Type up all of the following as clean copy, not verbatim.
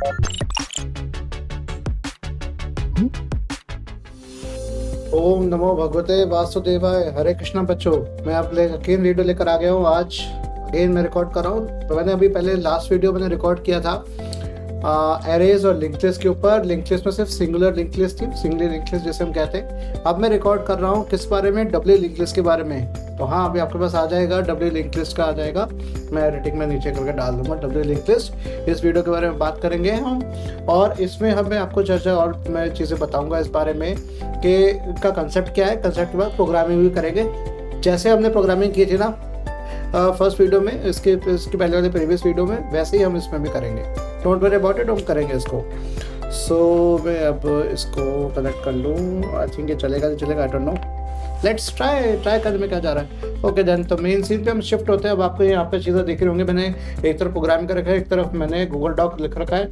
ओम नमो भगवते वासुदेवाय। हरे कृष्णा बच्चों, मैं आप अगेन वीडियो लेकर आ गया हूँ। आज अगेन मैं रिकॉर्ड कर रहा हूँ। तो मैंने अभी पहले लास्ट वीडियो मैंने रिकॉर्ड किया था एरेज और लिंक लिस्ट के ऊपर। लिंक लिस्ट में सिर्फ सिंगुलर लिंक लिस्ट थी, सिंगल लिंक लिस्ट जैसे हम कहते हैं। अब मैं रिकॉर्ड कर रहा हूँ किस बारे में, डब्ल्यू लिंक लिस्ट के बारे में। तो हाँ, अभी आपके पास आ जाएगा, डब्ल्यू लिंक लिस्ट का आ जाएगा। मैं एडिटिंग में नीचे करके डाल दूंगा डब्ल्यू लिंक लिस्ट। इस वीडियो के बारे में बात करेंगे हम, और इसमें हमें आपको चर्चा और मैं चीज़ें बताऊंगा इस बारे में कि इसका कंसेप्ट क्या है। कंसेप्ट के बाद प्रोग्रामिंग भी करेंगे, जैसे हमने प्रोग्रामिंग की थी ना फर्स्ट वीडियो में, इसके पहले वाले प्रीवियस वीडियो में, वैसे ही हम इसमें भी करेंगे। डोंट वरी अबाउट इट, हम करेंगे इसको। मैं अब इसको कनेक्ट कर लूँ। आई थिंक ये चलेगा नहीं चलेगा, I don't know. Let's try करने में क्या जा रहा है। ओके देन, तो मेन सीन पे हम शिफ्ट होते हैं। अब आपको यहाँ पे चीज़ें दिख रही होंगी। मैंने एक तरफ प्रोग्राम कर रखा है, एक तरफ मैंने गूगल डॉक लिख रखा है।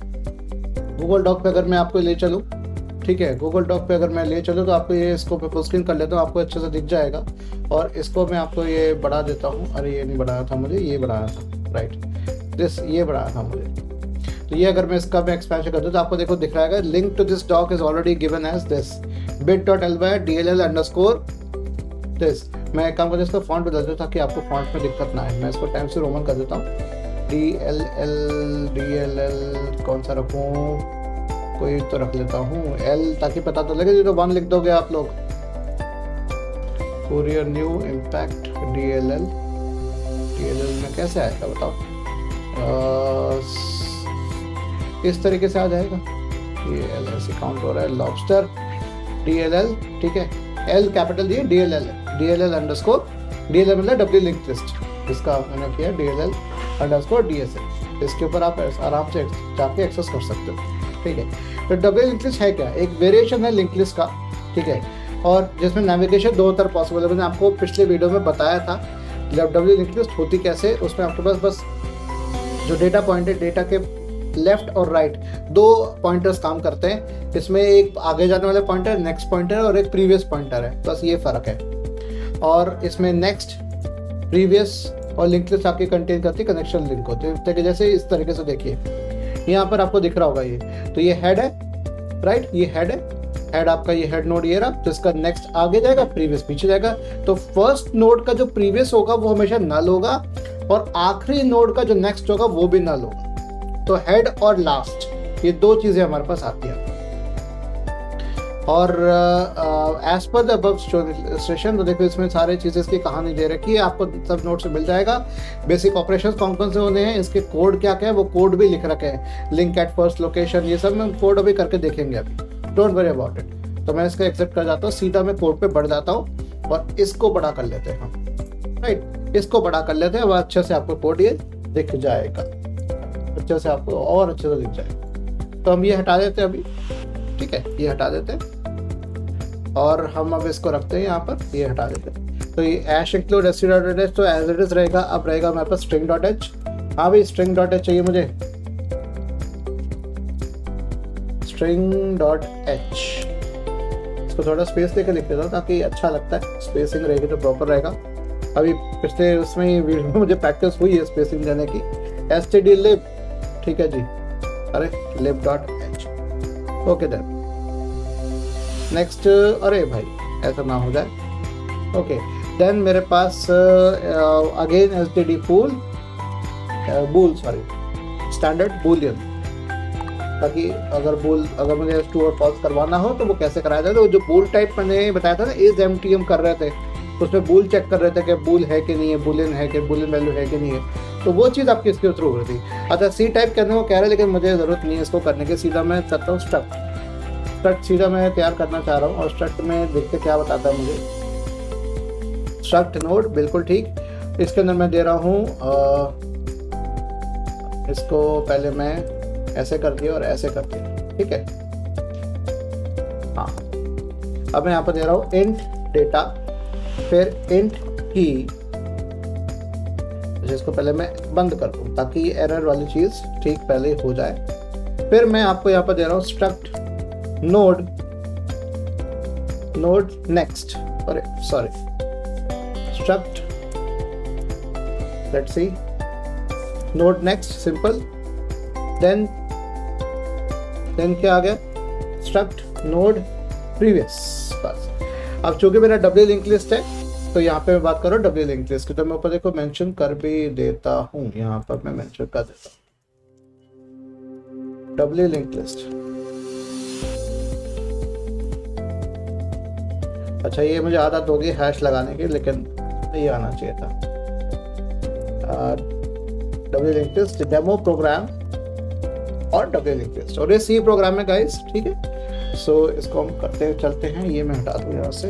गूगल डॉक पे अगर मैं आपको ले चलूँ, ठीक है, गूगल डॉक पे अगर मैं ले चलूँ तो आपको ये, इसको फुल स्क्रीन कर लेता हूँ, आपको अच्छे से दिख जाएगा। और इसको मैं आपको ये बढ़ा देता हूँ। अरे ये नहीं बढ़ाया था मुझे, ये बढ़ाया था, राइट दिस, ये बढ़ाया था मुझे। तो ये अगर मैं इसका मैं एक्सपेंशन कर दूँ तो आपको देखो दिख रहा है, link to this doc is already given as this bit.ly/dll_ this. मैं काम करता हूँ, इसका फॉन्ट बदल दूँ ताकि आपको फॉन्ट में दिक्कत ना आए। मैं इसको टाइम से रोमन कर देता हूँ। DLL कौन सा रखूँ, कोई तो रख लेता हूँ L, ताकि पता तो लगे। 01 लिख दोगे आप लोग। कोरियर न्यू इम्पैक्ट DLL में कैसे आएगा बताओ। इस तरीके से आ जाएगा। DLL ऐसे काउंट हो रहा है। लॉबस्टर DLL, ठीक है, L कैपिटल दिए, DLL मतलब डब्ल्यू लिंक लिस्ट। इसका मैंने किया DLL_DSL। इसके ऊपर आप आराम से जाके एक्सेस कर सकते हो, ठीक है। तो डब्ल्यू लिंक लिस्ट है क्या, एक वेरिएशन है लिंक लिस्ट का, ठीक है, और जिसमें नेविगेशन दो तरह पॉसिबल है। मैंने आपको पिछले वीडियो में बताया था डब्ल्यू लिंक लिस्ट होती कैसे। उसमें आपके पास बस जो डेटा पॉइंट है, डेटा के लेफ्ट और राइट दो पॉइंटर्स काम करते हैं। इसमें एक आगे जाने वाला पॉइंटर, नेक्स्ट पॉइंटर, और एक प्रीवियस पॉइंटर है, बस ये फ़र्क है। और इसमें नेक्स्ट, प्रीवियस और लिंक लिस्ट आपकी कंटेन करती है कनेक्शन लिंक को। तो जैसे इस तरीके से देखिए, यहाँ पर आपको दिख रहा होगा ये, तो ये हेड है, राइट, ये हेड है। हेड आपका ये हेड नोड ये रहा, तो इसका नेक्स्ट आगे जाएगा, प्रीवियस पीछे जाएगा। तो फर्स्ट नोड का जो प्रीवियस होगा वो हमेशा नल होगा, और आखिरी नोड का जो नेक्स्ट होगा वो भी नल होगा। तो हेड और लास्ट, ये दो चीजें हमारे पास आती हैं। और as per the above station, तो देखो इसमें सारे चीज़ें इसकी कहानी दे रखी है, आपको सब नोट से मिल जाएगा। बेसिक ऑपरेशंस कौन कौन से होने हैं, इसके कोड क्या क्या है, वो कोड भी लिख रखे हैं। लिंक एट फर्स्ट लोकेशन, ये सब हम कोड अभी करके देखेंगे अभी, डोंट वरी अबाउट इट। तो मैं इसका एक्सेप्ट कर जाता हूँ, सीधा मैं कोड पे बढ़ जाता हूँ, और इसको बड़ा कर लेते हैं हम, राइट, इसको बड़ा कर लेते हैं। अब अच्छे से आपको कोड ये दिख जाएगा, अच्छे से आपको और अच्छे से दिख जाएगा। तो हम ये हटा देते हैं अभी, ठीक है, ये हटा देते हैं, और हम अब इसको रखते हैं यहाँ पर, ये हटा देते हैं। तो ये ऐश इंक्लूड str.h, तो एज इट इज रहेगा। अब रहेगा हमारे पास string.h। हाँ भाई, string.h चाहिए मुझे, string.h। इसको थोड़ा स्पेस देकर लिख देता हूँ ताकि अच्छा लगता है, स्पेसिंग रहेगी तो प्रॉपर रहेगा। अभी पिछले उसमें वीडियो में मुझे प्रैक्टिस हुई है स्पेसिंग देने की। stdlib, ठीक है जी, अरे lib.h, ओके देन नेक्स्ट। अरे भाई ऐसा ना हो जाए, ओके देन मेरे पास again std bool standard boolean, ताकि अगर मुझे ट्रू और फॉल्स करवाना हो तो वो कैसे कराया जाए। तो जो बूल टाइप मैंने बताया था ना, इज एम्प्टी हम कर रहे थे, उसमें बूल चेक कर रहे थे कि बूल है कि नहीं है, बूलियन है कि बूलियन वैल्यू है कि नहीं है। तो वो चीज़ आपकी इसके थ्रू हो रही थी। अच्छा, सी टाइप करने को कह रहे हैं, लेकिन मुझे ज़रूरत नहीं है इसको करने की। सीधा मैं करता हूँ स्ट्रक्ट सीधा मैं तैयार करना चाह रहा हूँ, और स्ट्रक्ट में देखते क्या बताता है मुझे। स्ट्रक्ट नोड, बिल्कुल ठीक। इसके अंदर मैं दे रहा हूँ इसको पहले मैं ऐसे कर दिया और ऐसे कर दिया, ठीक है। हाँ, अब मैं यहाँ पर दे रहा हूँ इंट डेटा, फिर इंट की, जिसको पहले मैं बंद कर दूँ ताकि एरर वाली चीज़ ठीक पहले हो जाए। फिर मैं आपको यहाँ पर दे रहा हूँ स्ट्रक्ट नोड नेक्स्ट, अरे sorry, struct, let's see, node next, simple. Then then क्या आ गया, स्ट्रक्ट नोड प्रीवियस। बस अब चूंकि मेरा डब्ल्यू लिंक लिस्ट है तो यहाँ पे मैं बात करूँ डब्ल्यू लिंक लिस्ट की, तो मैं ऊपर देखो मेंशन कर भी देता हूँ, यहाँ पर मैं मेंशन कर देता हूँ डब्ल्यू लिंक लिस्ट। अच्छा ये मुझे आदत होगी हैश लगाने की, लेकिन ये आना चाहिए था। W link list demo program और डब्ल्यू लिंक लिस्ट, और ये सी प्रोग्राम है गाइस, ठीक है। सो इसको हम करते चलते हैं, ये मैं हटा दूँ यहाँ से,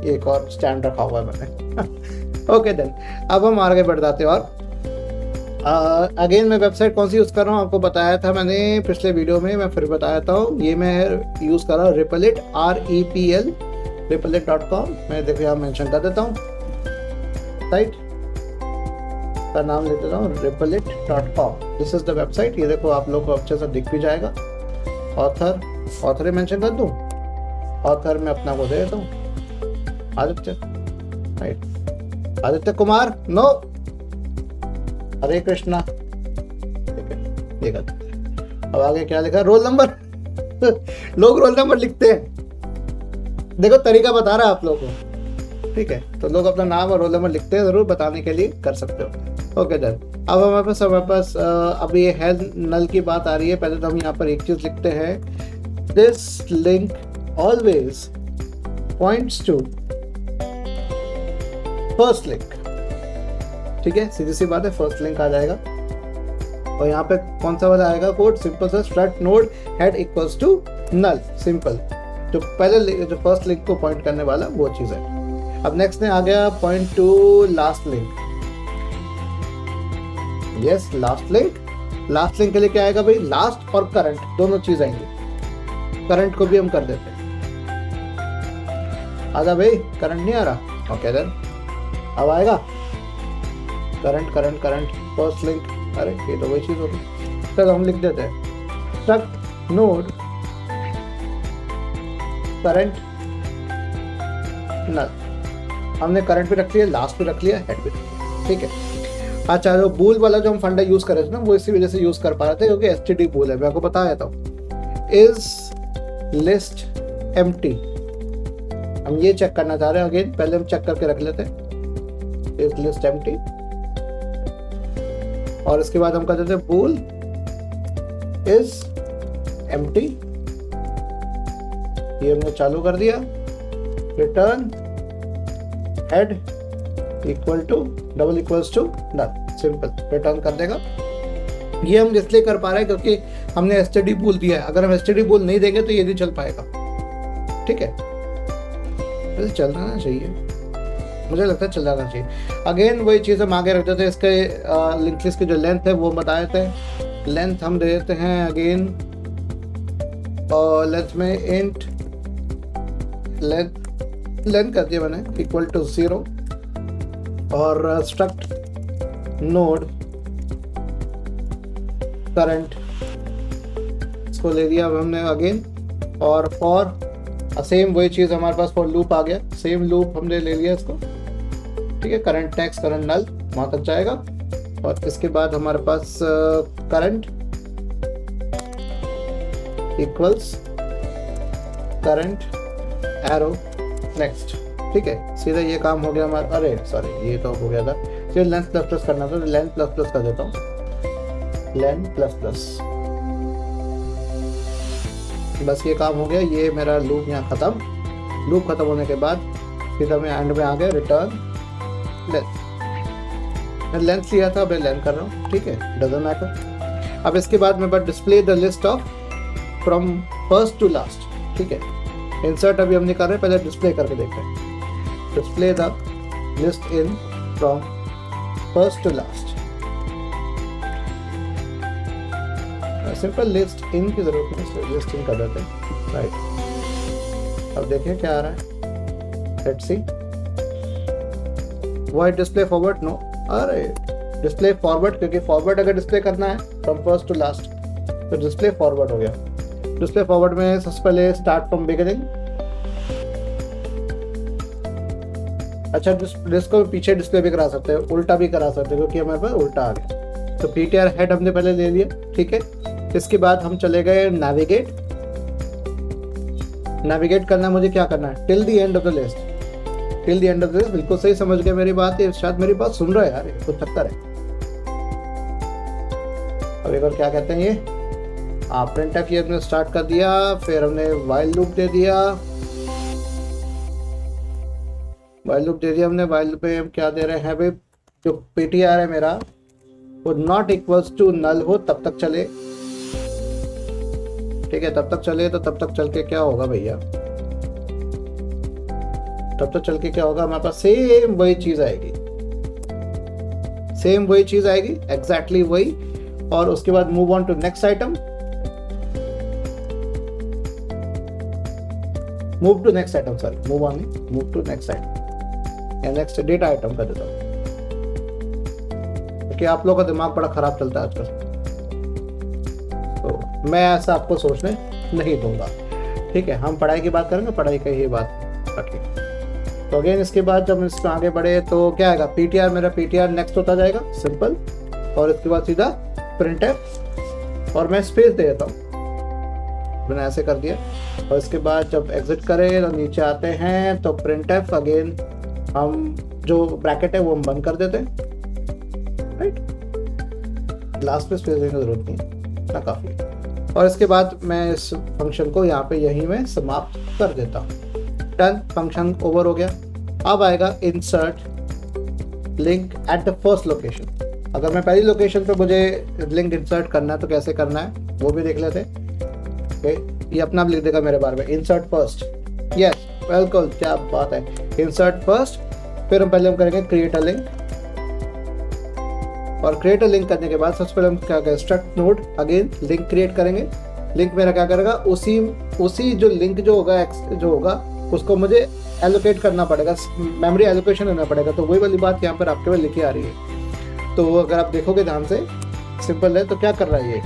एक और स्टैंड रखा हुआ है मैंने। ओके देन अब हम आगे बढ़ जाते हैं। और अगेन मैं वेबसाइट कौन सी यूज़ कर रहा हूँ आपको बताया था मैंने पिछले वीडियो में, मैं फिर बताता हूँ। ये मैं यूज़ कर रहा हूँ Replit, REPL, replit.com। मैं देखो यहाँ मेंशन कर देता हूँ, साइट का नाम ले देता हूँ replit.com। This is the website. ये देखो आप लोग को अच्छे से दिख भी जाएगा। ऑथर मेंशन कर दूँ, ऑथर में अपना को दे देता हूँ आदित्य, राइट, आदित्य कुमार, नो, हरे कृष्णा, ठीक है, ये कर। अब आगे क्या लिखा, रोल नंबर। लोग रोल नंबर लिखते हैं, देखो तरीका बता रहा है आप लोगों को, ठीक है। तो लोग अपना नाम और रोल नंबर लिखते हैं, जरूर बताने के लिए कर सकते हो। Okay done. अब हमारे पास अब ये हेल्थ नल की बात आ रही है। पहले तो हम यहाँ पर एक चीज लिखते हैं, this link always points to first link, ठीक है, सीधी सी बात है, फर्स्ट लिंक आ जाएगा। और यहाँ पे कौन सा वाला आएगा कोड, सिंपल सा struct node head equals to null, simple, जो पहले जो फर्स्ट लिंक को पॉइंट करने वाला वो चीज है। अब नेक्स्ट में आ गया point two last link. Yes, last link. Last link के लिए क्या आएगा भाई, लास्ट और करंट दोनों चीज आएंगी। करंट को भी हम कर देते हैं, आजा भाई, करंट नहीं आ रहा, ओके देन अब आएगा current current current first link. अरे ये तो वही चीज होगी, चलो हम लिख देते हैं स्ट्रक्ट नोड करंट नल। हमने करंट भी रख लिया, लास्ट भी रख लिया, हेड भी, ठीक है। अच्छा, जो बूल वाला जो हम फंडा यूज कर रहे थे ना, वो इसी वजह से यूज कर पा रहे थे क्योंकि एसटीडी बूल है। मैं आपको बताया था इज लिस्ट एम्प्टी। हम ये चेक करना चाह रहे हैं, अगेन पहले हम चेक करके रख लेते हैं इज लिस्ट एम्प्टी, और इसके बाद हम कर देते हैं बूल इज एम्प्टी। ये हमने चालू कर दिया, return head equal to double equals to null, simple return कर देगा। ये हम इसलिए कर पा रहे हैं क्योंकि हमने एसटीडी बूल दिया है। अगर हम एसटीडी बूल नहीं देंगे तो ये नहीं चल पाएगा, ठीक है। वैसे चल रहा चाहिए, मुझे लगता है चल जाना चाहिए। अगेन वही चीज़ हम आगे रख देते हैं। इसके लिंक लिस्ट की जो लेंथ है वो बताए थे, लेंथ हम दे देते हैं अगेन, और लेंथ में इंट लेंथ कर दिया मैंने इक्वल टू 0, और स्ट्रक्ट नोड करंट इसको ले दिया हमने अगेन, और फॉर सेम वही चीज़ हमारे पास फॉर लूप आ गया, सेम लूप हमने ले लिया इसको, ठीक है। करंट नेक्स्ट करंट नल वहाँ तक जाएगा, और इसके बाद हमारे पास current equals current arrow next, ठीक है। सीधा ये काम हो गया हमारा। अरे सॉरी, ये तो हो गया था, फिर लेंथ प्लस प्लस करना था, लेंथ प्लस प्लस कर देता हूँ, लेंथ प्लस प्लस, बस ये काम हो गया। ये मेरा लूप यहाँ खत्म। लूप खत्म होने के बाद सीधा मैं एंड में आ गया, रिटर्न लेंथ। मैं लेंथ लिया था, मैं लेंथ कर रहा हूँ, ठीक है, डजंट मैटर। अब इसके बाद मैं बस display the list of from first to last, ठीक है। इंसर्ट अभी हम नहीं कर रहे, पहले डिस्प्ले करके देखते हैं। Display the list in from first to last, simple list in की जरूरत नहीं, लिस्ट इन कर देते हैं, राइट। अब देखिए क्या आ रहा है, let's see. White display forward, no, अरे डिस्प्ले फॉरवर्ड, क्योंकि फॉरवर्ड अगर डिस्प्ले करना है फ्रॉम फर्स्ट टू लास्ट तो डिस्प्ले फॉरवर्ड हो गया। डिस्प्ले फॉरवर्ड में सबसे पहले स्टार्ट फ्रॉम बिगिनिंग। अच्छा, इसको पीछे डिस्प्ले भी करा सकते हैं, उल्टा भी करा सकते हैं, क्योंकि हमारे पास उल्टा आ गया। तो पीटीआर हेड हमने पहले ले लिया, ठीक है। इसके बाद हम चले गए नेविगेट। नेविगेट करना मुझे क्या करना है, till the end of the list. Till the end of the list, बिल्कुल सही समझ गए मेरी बात, ये शायद मेरी बात सुन रहा है यार, ये कुछ चक्कर है। अब एक बार क्या कहते हैं ये, प्रिंट एफ ये हमने स्टार्ट कर दिया, फिर हमने वाइल लूप दे दिया, वाइल लूप दे दिया हमने। वाइल लूप पे हम क्या दे रहे हैं भाई, जो पीटीआर है मेरा वो नॉट इक्वल्स टू नल हो तब तक चले, ठीक है, तब तक चले। तो तब तक चल के क्या होगा भैया, तब तक चल के क्या होगा, हमारे पास सेम वही चीज आएगी, सेम वही चीज आएगी, एग्जैक्टली वही। और उसके बाद move on to next item, move to next item, sorry move on नहीं, मूव टू नेक्स्ट आइटम या नेक्स्ट डेटा आइटम कर देता हूँ, क्योंकि आप लोगों का दिमाग बड़ा खराब चलता है आजकल, तो मैं ऐसा आपको सोचने नहीं दूंगा, ठीक है। हम पढ़ाई की बात करेंगे, पढ़ाई की ही बात रखेंगे। तो अगेन इसके बाद जब इसमें आगे बढ़े तो क्या आएगा, पीटीआर, मेरा पीटीआर नेक्स्ट होता जाएगा, सिंपल। और इसके बाद सीधा प्रिंट एफ, और मैं स्पेस दे देता हूँ, मैंने ऐसे कर दिया। और इसके बाद जब एग्जिट करें तो नीचे आते हैं तो प्रिंट एफ, अगेन हम जो ब्रैकेट है वो हम बंद कर देते हैं, राइट। लास्ट पे स्पेस देने की जरूरत नहीं ना, काफी। और इसके बाद मैं इस फंक्शन को यहाँ पे यहीं में समाप्त कर देता हूँ। डन, फंक्शन ओवर हो गया। अब आएगा insert link at the first location. अगर मैं पहली लोकेशन पे मुझे लिंक इंसर्ट करना है तो कैसे करना है वो भी देख लेते हैं। ओके, ये अपना भी लिख देगा मेरे बारे में, इंसर्ट फर्स्ट, यस बिल्कुल, क्या बात है, इंसर्ट फर्स्ट। फिर हम पहले करेंगे क्रिएट अ लिंक, और क्रिएट अ लिंक करने के बाद सबसे पहले हम क्या करेंगे, struct node, again link create करेंगे। लिंक मेरा क्या करेगा, उसी जो लिंक जो होगा उसको मुझे एलोकेट करना पड़ेगा, मेमोरी एलोकेशन करना पड़ेगा। तो वही वाली बात यहाँ पर आपके पास लिखी आ रही है। तो अगर आप देखोगे ध्यान से, सिंपल है। तो क्या कर रहा है ये,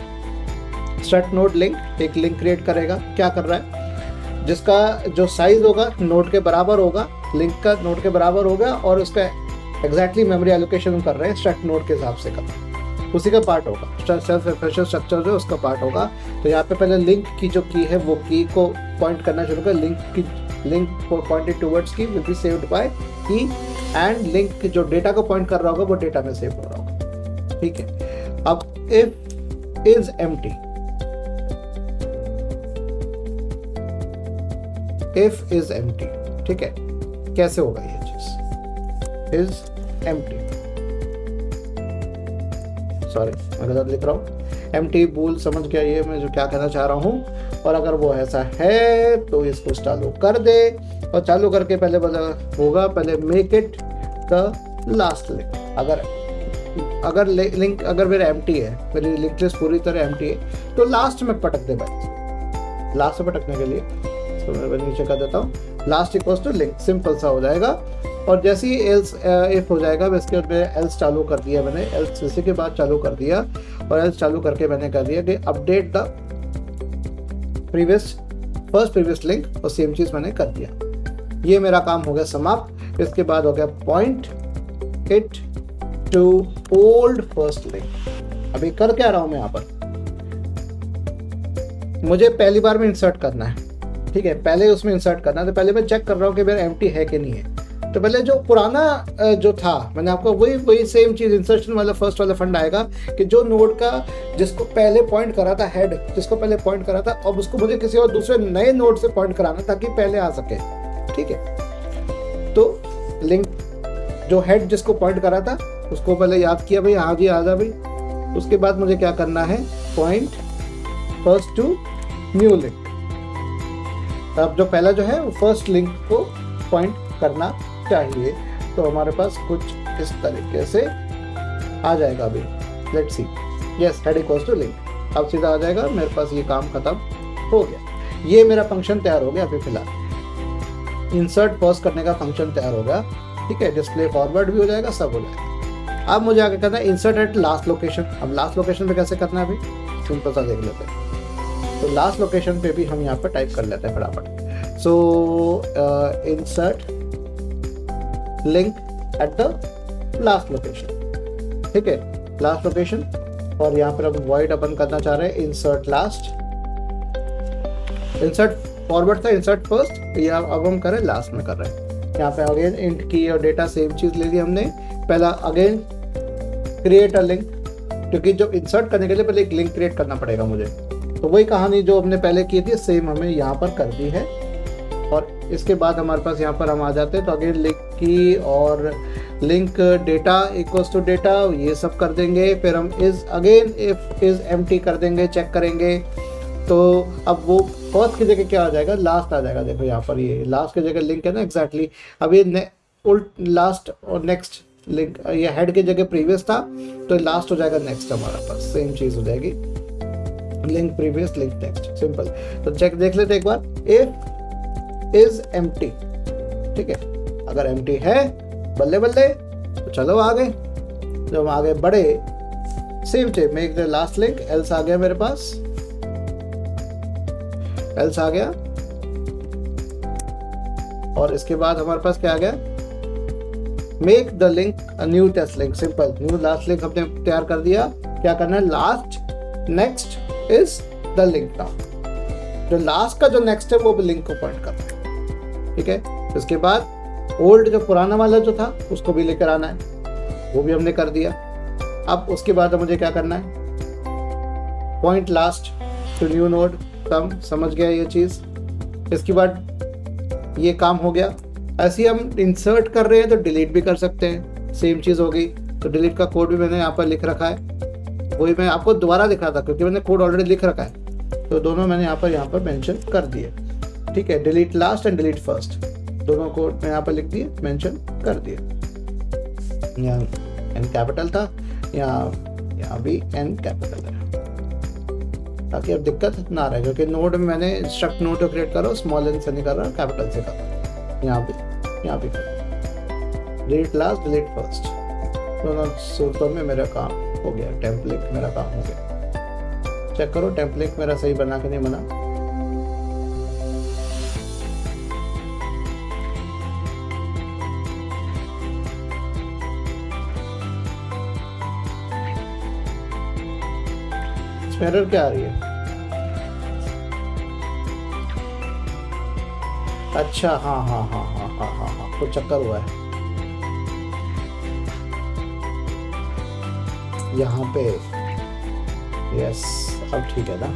स्ट्रक्ट नोड लिंक, एक लिंक क्रिएट करेगा। क्या कर रहा है, जिसका जो साइज होगा नोड के बराबर होगा, लिंक का नोड के बराबर होगा, और उसका एग्जैक्टली मेमोरी एलोकेशन कर रहे हैं स्ट्रक्ट नोड के हिसाब से का, उसी का पार्ट होगा, सेल्फ रेफरेंशियल स्ट्रक्चर जो उसका पार्ट होगा। तो यहाँ पे पहले लिंक की जो की है वो की को पॉइंट करना शुरू कर, लिंक पॉइंटेड टुवर्ड्स की विल बी सेव्ड बाय की, एंड लिंक जो डेटा को पॉइंट कर रहा होगा वो डेटा में सेव हो रहा होगा, ठीक है। अब if is empty, if is empty, ठीक है, कैसे होगा ये चीज, इज एम्प्टी, सॉरी मैं गलत लिख रहा हूँ, एम्प्टी भूल समझ गया ये मैं जो क्या कहना चाह रहा हूँ। और अगर वो ऐसा है तो इसको चालू कर दे, और चालू करके पहले होगा, पहले make it the last link. अगर लिंक अगर मेरा एम्प्टी है, मेरी लिंक लिस्ट पूरी तरह एम्प्टी है, तो लास्ट में पटक दे भाई, लास्ट में पटकने के लिए तो मैं नीचे कर देता हूँ, last equals to link, simple सा हो जाएगा। और जैसे ही एल्स इफ हो जाएगा, इसके बाद मैंने एल्स चालू कर दिया, मैंने एल्स इसी के बाद चालू कर दिया, और एल्स चालू करके मैंने कर दिया कि अपडेट द प्रीवियस लिंक, और सेम चीज मैंने कर दिया। ये मेरा काम हो गया समाप्त। इसके बाद हो गया point it to old first link. अभी कर क्या रहा हूं मैं यहाँ पर, मुझे पहली बार में इंसर्ट करना है, ठीक है, पहले उसमें इंसर्ट करना है। तो पहले मैं चेक कर रहा हूँ कि मेरा एम्प्टी है कि नहीं है। तो पहले जो पुराना जो था, मैंने आपको वही सेम चीज इंसर्शन वाला फर्स्ट वाला फंड आएगा कि जो नोड का जिसको पहले पॉइंट करा था, हेड जिसको पहले पॉइंट करा था, अब उसको मुझे किसी और दूसरे नए नोड से पॉइंट कराना ताकि पहले आ सके, ठीक है। तो लिंक जो हेड जिसको पॉइंट करा था उसको पहले याद किया भाई, हाँ जी आ जा भाई। उसके बाद मुझे क्या करना है, point first to new link. अब जो पहला जो है वो फर्स्ट लिंक को पॉइंट करना चाहिए। तो हमारे पास कुछ इस तरीके से आ जाएगा। अभी let's see, yes head equals to link, अब सीधा आ जाएगा मेरे पास। ये काम खत्म हो गया, ये मेरा फंक्शन तैयार हो गया। अभी फिलहाल इंसर्ट फर्स्ट करने का फंक्शन तैयार हो गया, ठीक है। डिस्प्ले फॉरवर्ड भी हो जाएगा, सब हो जाएगा। अब मुझे आगे करना है इंसर्ट एट लास्ट लोकेशन। अब लास्ट लोकेशन पे कैसे करना है अभी सिंपल सा देख लेते हैं। तो लास्ट लोकेशन पे भी हम यहाँ पर टाइप कर लेते हैं फटाफट। So insert link at the last location, ठीक है, लास्ट लोकेशन। और यहाँ पर अब वॉइड अपन करना चाह रहे हैं इंसर्ट लास्ट, इंसर्ट फॉरवर्ड था, इंसर्ट फर्स्ट, या अब हम कर रहे हैं लास्ट में कर रहे हैं। यहाँ पे अगेन इंट की और डेटा सेम चीज ले ली हमने। पहला अगेन क्रिएट अ लिंक, क्योंकि जो इंसर्ट करने के लिए पहले एक लिंक क्रिएट करना पड़ेगा मुझे, तो वही कहानी जो हमने पहले की थी सेम हमें यहाँ पर कर दी है। और इसके बाद हमारे पास यहाँ पर हम आ जाते हैं, तो अगेन लिंक की और link data equals to data, ये सब कर देंगे। फिर हम is again if is empty कर देंगे, चेक करेंगे। तो अब वो फर्स्ट की जगह क्या आ जाएगा, लास्ट आ जाएगा। देखो यहाँ पर ये लास्ट की जगह लिंक है ना, एग्जैक्टली। अब ये उल्ट लास्ट और नेक्स्ट लिंक, ये हेड की जगह प्रीवियस था, तो लास्ट हो जाएगा नेक्स्ट हमारा पास, सेम चीज हो जाएगी, link previous link next, simple. तो चेक देख लेते एक बार, इफ इज एम्प्टी, ठीक है। अगर एम्प्टी है बल्ले बल्ले तो चलो आगे। जब हम आगे बढ़े सेम चीज, make the last link, else आ गया मेरे पास, एल्स आ गया। और इसके बाद हमारे पास क्या आ गया, make the link a new test link, simple. New last link हमने तैयार कर दिया। क्या करना है, last next is the link now, जो लास्ट का जो नेक्स्ट है वो भी लिंक को पॉइंट करना है, ठीक है। इसके बाद ओल्ड जो पुराना वाला जो था उसको भी लेकर आना है, वो भी हमने कर दिया। अब उसके बाद मुझे क्या करना है, point last to new node, तब समझ गया ये चीज। इसके बाद ये काम हो गया। ऐसे ही हम इंसर्ट कर रहे हैं तो डिलीट भी कर सकते हैं, सेम चीज होगी। तो डिलीट का कोड भी मैंने यहाँ पर लिख रखा है, वही मैं आपको दोबारा दिख रहा था क्योंकि मैंने कोड ऑलरेडी लिख रखा है, तो दोनों मैंने यहाँ पर मेंशन कर दिए, ठीक है। Delete last and delete first, दोनों कोड मैं यहाँ पर लिख दिए, मेंशन कर दिए। यहाँ एन कैपिटल था, यहाँ भी एन कैपिटल है, ताकि अब दिक्कत ना रहे, क्योंकि नोड में मैंने इंस्ट्रक्ट नोड को क्रिएट करो, स्मॉल एन से नहीं कर रहा, कैपिटल से कर रहा। यहाँ भी कर डिलीट लास्ट डिलीट फर्स्ट, दोनों सूरतों में मेरा काम हो गया, टेम्पलेट मेरा काम हो गया। चेक करो टेम्पलेट मेरा सही बना कि नहीं बना। एरर क्या आ रही है, अच्छा हाँ, कुछ चक्कर हुआ है यहाँ पे। यस, अब ठीक है ना,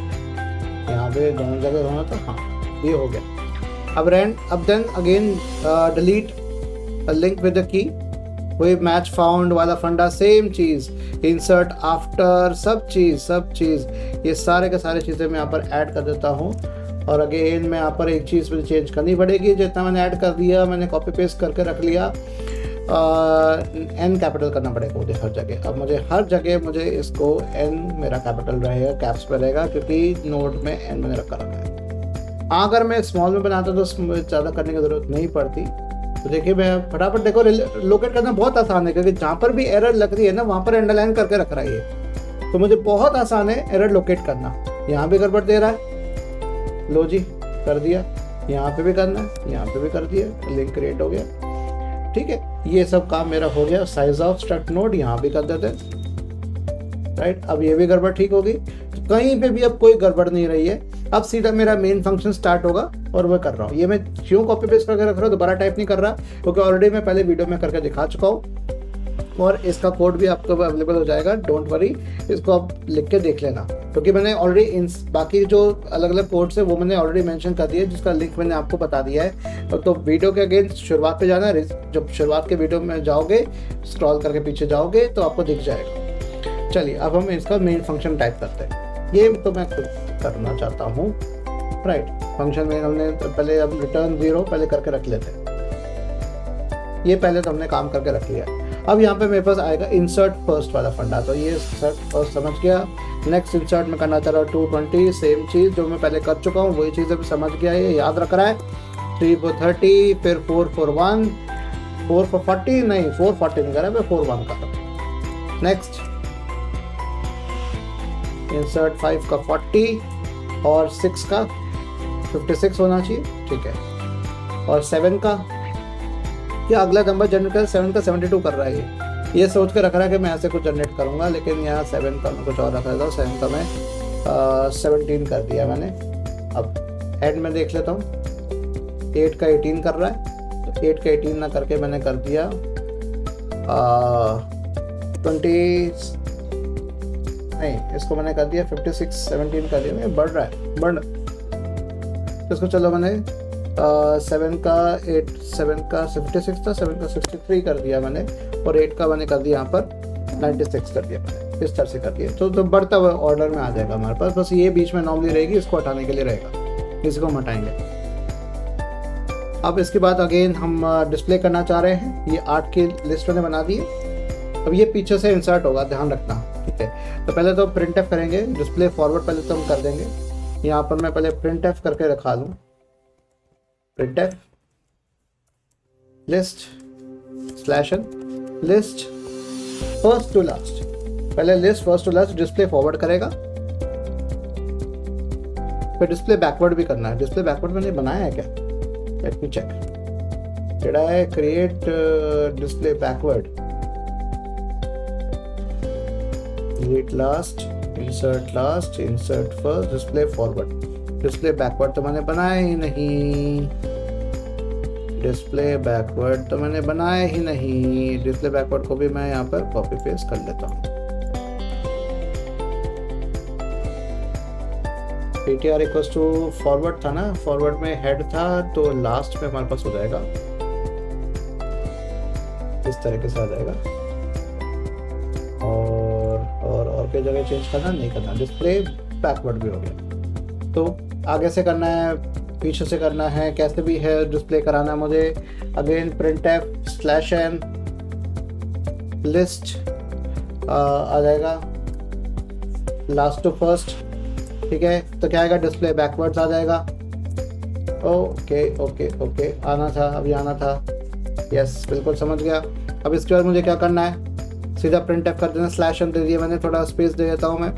यहाँ पे दोनों जगह होना था, हाँ ये हो गया। अब then again delete link with the key, वही मैच फाउंड वाला फंडा, सेम चीज, इंसर्ट आफ्टर, सब चीज ये सारे के सारे चीजें मैं यहाँ पर ऐड कर देता हूँ। और अगेन मैं यहाँ पर एक चीज़ मुझे चेंज करनी पड़ेगी, जितना मैंने ऐड कर दिया मैंने कॉपी पेस्ट करके रख लिया, एन कैपिटल करना पड़ेगा मुझे हर जगह। अब मुझे हर जगह मुझे इसको एन मेरा कैपिटल रहेगा, कैप्स पे रहेगा, क्योंकि नोट में एन मैंने रखा है। अगर मैं स्मॉल में बनाता तो ज़्यादा करने की ज़रूरत नहीं पड़ती। तो देखिए मैं फटाफट देखो, लोकेट करना बहुत आसान है, क्योंकि जहाँ पर भी एरर लग रही है ना वहाँ पर अंडरलाइन करके रख रहा है ये, तो मुझे बहुत आसान है एरर लोकेट करना। यहाँ भी गड़बड़ दे रहा है, लो जी कर दिया, यहाँ पे भी करना है, यहाँ पे भी कर दिया, लिंक क्रिएट हो गया, ठीक है। ये सब काम मेरा हो गया। साइज ऑफ स्ट्रक्ट नोड यहाँ भी कर देते हैं, राइट। अब ये भी गड़बड़ ठीक होगी, तो कहीं पे भी अब कोई गड़बड़ नहीं रही है। अब सीधा मेरा मेन फंक्शन स्टार्ट होगा और वह कर रहा हूँ। ये मैं क्यों कॉपी पेस्ट करके रख रहा हूँ, दोबारा टाइप नहीं कर रहा, क्योंकि ऑलरेडी मैं पहले वीडियो में करके दिखा चुका हूँ, और इसका कोड भी आपको अवेलेबल हो जाएगा, डोंट वरी, इसको आप लिख के देख लेना, क्योंकि मैंने ऑलरेडी इन बाकी जो अलग अलग कोड्स है वो मैंने ऑलरेडी मेंशन कर दिया है, जिसका लिंक मैंने आपको बता दिया है। तो वीडियो के अगेन शुरुआत पे जाना है, जब शुरुआत के वीडियो में जाओगे, स्क्रॉल करके पीछे जाओगे तो आपको दिख जाएगा। चलिए अब हम इसका मेन फंक्शन टाइप करते हैं। ये तो मैं खुद करना चाहता हूँ, राइट। फंक्शन में हमने पहले अब रिटर्न 0 पहले करके रख लेते हैं, ये पहले तो हमने काम करके रख लिया। अब यहाँ पे मेरे पास आएगा इंसर्ट फर्स्ट वाला फंडा, तो ये इंसर्ट फर्स्ट समझ गया। नेक्स्ट इंसर्ट में करना चाह रहा हूँ 220, सेम चीज़ जो मैं पहले कर चुका हूँ वही चीज़ अभी समझ गया, ये याद रख रहा है। 3 for 30, फिर 4 for 1, 4 for 40 नहीं, 440 नहीं कर रहा, मैं 41 कर रहा हूँ। नेक्स्ट इंसर्ट 5 का 40 और 6 का 56 होना चाहिए, ठीक है। और 7 का, या अगला नंबर जनरेट कर 7 का 72 कर रहा है ये, ये सोच के रख रहा है कि मैं ऐसे कुछ जनरेट करूँगा, लेकिन यहाँ 7 का मैं कुछ और रख रहा था, 7 का मैं 17 कर दिया मैंने। अब एंड में देख लेता हूँ, 8 का 18 कर रहा है, तो 8 का 18 ना करके मैंने कर दिया 20 नहीं, इसको मैंने कर दिया 56 17 कर दिया, बढ़ रहा है तो इसको चलो मैंने 7 का 56 था, 7 का 63 कर दिया मैंने, और 8 का मैंने कर दिया यहाँ पर 96 कर दिया मैंने, इस तरह से कर दिया। तो बढ़ता हुआ ऑर्डर में आ जाएगा हमारे पास। बस ये बीच में नॉर्मली रहेगी, इसको हटाने के लिए रहेगा, इसको हम हटाएंगे। अब इसके बाद अगेन हम डिस्प्ले करना चाह रहे हैं, ये 8 की लिस्ट मैंने बना दी है। अब ये पीछे से इंसर्ट होगा, ध्यान रखना, ठीक है। तो पहले तो प्रिंट एफ करेंगे, डिस्प्ले फॉरवर्ड पहले तो हम कर देंगे। यहाँ पर मैं पहले प्रिंट एफ करके रखा दूँ, print F list /n list first to last, पहले list first to last display forward करेगा, फिर डिस्प्ले बैकवर्ड भी करना है। डिस्प्ले बैकवर्ड मैंने बनाया है क्या, let me check, did I create display backward, delete last, insert first, display forward. Display backward तो मैंने बनाया ही नहीं, डिस्प्ले बैकवर्ड तो मैंने बनाया ही नहीं। डिस्प्ले बैकवर्ड को भी मैं यहाँ पर कॉपी पेस्ट कर लेता हूँ। ptr इक्वल्स टू फॉरवर्ड था ना, फॉरवर्ड में हेड था, तो लास्ट में हमारे पास हो जाएगा इस तरीके से आ जाएगा। और कई जगह चेंज करना नहीं करना, डिस्प्ले बैकवर्ड भी हो गया। तो आगे से करना है, पीछे से करना है, कैसे भी है डिस्प्ले कराना है मुझे। Again print F /n list आ जाएगा लास्ट टू फर्स्ट, ठीक है। तो क्या आएगा, डिस्प्ले बैकवर्ड्स आ जाएगा। ओके आना था, अभी आना था, यस बिल्कुल समझ गया। अब इसके बाद मुझे क्या करना है, सीधा प्रिंट एफ कर देना, /n दे दिया मैंने, थोड़ा स्पेस दे देता हूँ मैं,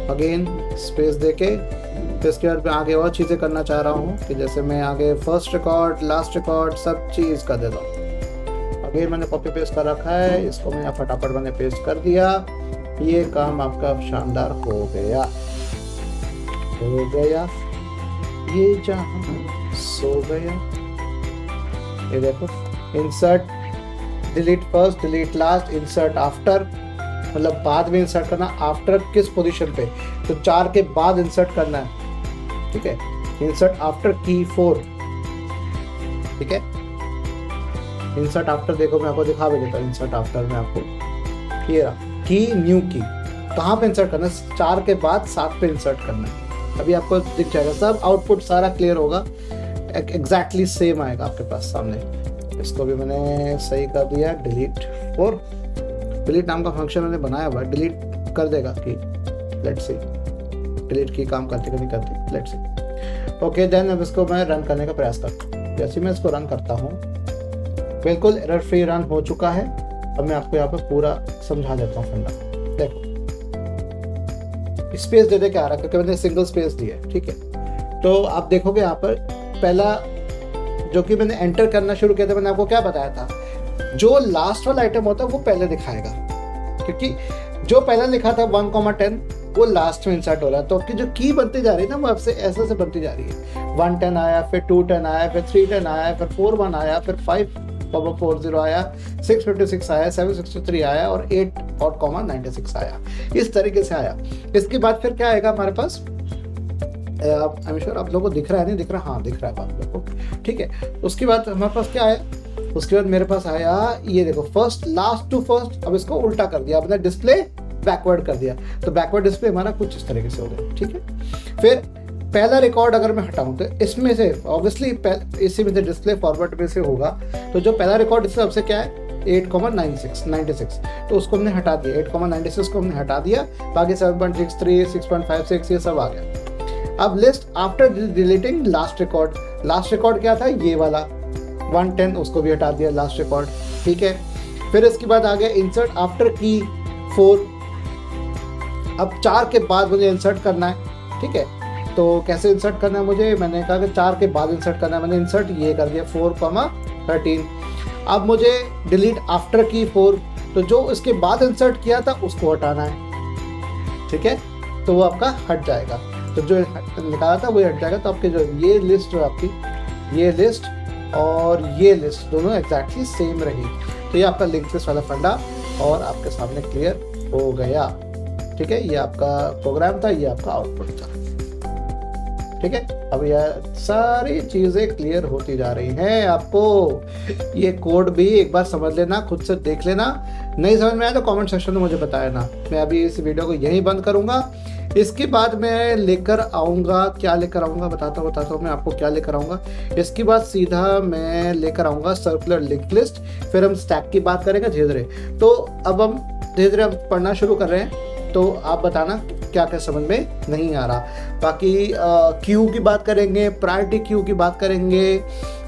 अगेन स्पेस देके। तो इसके बाद मैं आगे और चीज़ें करना चाह रहा हूँ कि जैसे मैं आगे फर्स्ट रिकॉर्ड, लास्ट रिकॉर्ड सब चीज़ कर देता हूँ। अगेन मैंने कॉपी पेस्ट कर रखा है, इसको मैं फटाफट मैंने पेस्ट कर दिया। ये काम आपका शानदार हो गया, ये जहाँ सो गया। ये देखो, insert delete first, delete last, insert after, मतलब बाद में इंसर्ट करना। आफ्टर किस पोजीशन पे, तो 4 के बाद इंसर्ट करना है, ठीक है। इंसर्ट आफ्टर की 4, ठीक है। इंसर्ट आफ्टर देखो, मैं आपको दिखा भी देता हूँ। इंसर्ट आफ्टर में आपको ये रहा की, न्यू की, कहाँ पे इंसर्ट करना है, 4 के बाद 7 पे इंसर्ट करना है। अभी आपको दिख जाएगा, सब आउटपुट सारा क्लियर होगा, एग्जैक्टली सेम आएगा आपके पास सामने। इसको भी मैंने सही कर दिया, डिलीट, और डिलीट नाम का फंक्शन मैंने बनाया हुआ है, डिलीट कर देगा की, लेट्स सी डिलीट की काम करती कि नहीं करती, लेट्स सी। ओके देन अब इसको मैं रन करने का प्रयास करता हूँ। जैसे मैं इसको रन करता हूँ, बिल्कुल एरर फ्री रन हो चुका है। अब मैं आपको यहाँ पर पूरा समझा देता हूँ फंडा। देखो स्पेस दे दे के आ रहा है, क्योंकि मैंने सिंगल स्पेस दी है, ठीक है। तो आप देखोगे यहाँ पर पहला जो कि मैंने एंटर करना शुरू किया था, मैंने आपको क्या बताया था, जो लास्ट वाला आइटम होता है वो पहले दिखाएगा, क्योंकि जो पहला लिखा था 1,10 वो लास्ट में इंसर्ट हो रहा है। तो आपकी जो की बनती जा रही है ना, वो आपसे ऐसे से बनती जा रही है। 110 आया, फिर 210 आया, फिर 310 आया, फिर 41 आया, फिर 540 आया, 656 आया, 763 आया, और 8 और 96 आया। इस तरीके से आया। इसके बाद फिर क्या आएगा हमारे पास, आई एम श्योर आप लोगों को दिख रहा है, नहीं दिख रहा, हाँ दिख रहा है आप लोगों को, ठीक है। उसके बाद हमारे पास क्या आया, उसके बाद मेरे पास आया ये देखो, फर्स्ट लास्ट टू फर्स्ट। अब इसको उल्टा कर दिया, अपना डिस्प्ले बैकवर्ड कर दिया, तो बैकवर्ड डिस्प्ले हमारा कुछ इस तरीके से हो गया, ठीक है। फिर पहला रिकॉर्ड अगर मैं हटाऊं तो इसमें से ऑब्वियसली इसी में से डिस्प्ले फॉरवर्ड में से होगा, तो जो पहला रिकॉर्ड इससे सबसे क्या है 8,96, तो उसको हमने हटा दिया, 8,96 को हमने हटा दिया, बाकी 7.63, 6.56 ये सब आ गया। अब list after deleting last record क्या था, ये वाला 110, उसको भी हटा दिया लास्ट रिकॉर्ड, ठीक है। फिर इसके बाद आ गया इंसर्ट आफ्टर की 4। अब 4 के बाद मुझे इंसर्ट करना है, ठीक है। तो कैसे इंसर्ट करना है मुझे, मैंने कहा कि 4 के बाद इंसर्ट करना है, मैंने इंसर्ट ये कर दिया 4,13। अब मुझे डिलीट आफ्टर की 4, तो जो इसके बाद इंसर्ट किया था उसको हटाना है, ठीक है, तो वो आपका हट जाएगा। तो जो निकाला था वो हट जाएगा। तो आपके जो ये लिस्ट जो आपकी ये लिस्ट और ये लिस्ट दोनों एग्जैक्टली सेम रही। तो ये आपका लिंक लिस्ट वाला फंडा और आपके सामने क्लियर हो गया, ठीक है। ये आपका प्रोग्राम था, ये आपका आउटपुट था, ठीक है। अब यह सारी चीज़ें क्लियर होती जा रही हैं आपको। ये कोड भी एक बार समझ लेना, खुद से देख लेना। नहीं समझ में आया तो कमेंट सेक्शन में मुझे बताया ना। मैं अभी इस वीडियो को यहीं बंद करूँगा। इसके बाद मैं लेकर आऊँगा, क्या लेकर आऊँगा बताता हूँ मैं आपको क्या लेकर आऊँगा। इसके बाद सीधा मैं लेकर आऊँगा सर्कुलर लिंक लिस्ट, फिर हम स्टैक की बात करेंगे धीरे धीरे। तो अब हम धीरे धीरे पढ़ना शुरू कर रहे हैं, तो आप बताना क्या क्या समझ में नहीं आ रहा। बाकी क्यू की बात करेंगे, प्रायोरिटी क्यू की बात करेंगे,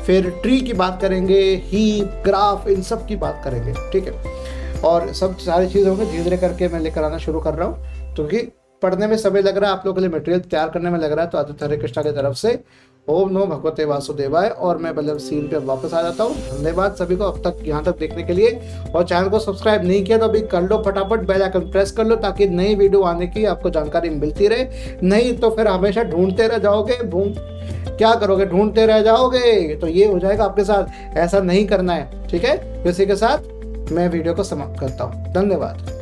फिर ट्री की बात करेंगे, हीप, ग्राफ, इन सब की बात करेंगे, ठीक है। और सब सारी चीज़ें होंगी धीरे धीरे करके मैं लेकर आना शुरू कर रहा हूँ, क्योंकि पढ़ने में समय लग रहा है, आप लोगों के लिए मटेरियल तैयार करने में लग रहा है। तो आदित्य हरे कृष्णा की तरफ से ओम नमो भगवते वासुदेवाय, और मैं बल्लभ सीन पे वापस आ जाता हूँ। धन्यवाद सभी को अब तक यहाँ तक देखने के लिए। और चैनल को सब्सक्राइब नहीं किया तो अभी कर लो, फटाफट बेल आइकन प्रेस कर लो, ताकि नई वीडियो आने की आपको जानकारी मिलती रहे। नहीं तो फिर हमेशा ढूंढते रह जाओगे, क्या करोगे, ढूंढते रह जाओगे, तो ये हो जाएगा आपके साथ। ऐसा नहीं करना है, ठीक है। इसी के साथ मैं वीडियो को समाप्त करता हूँ। धन्यवाद।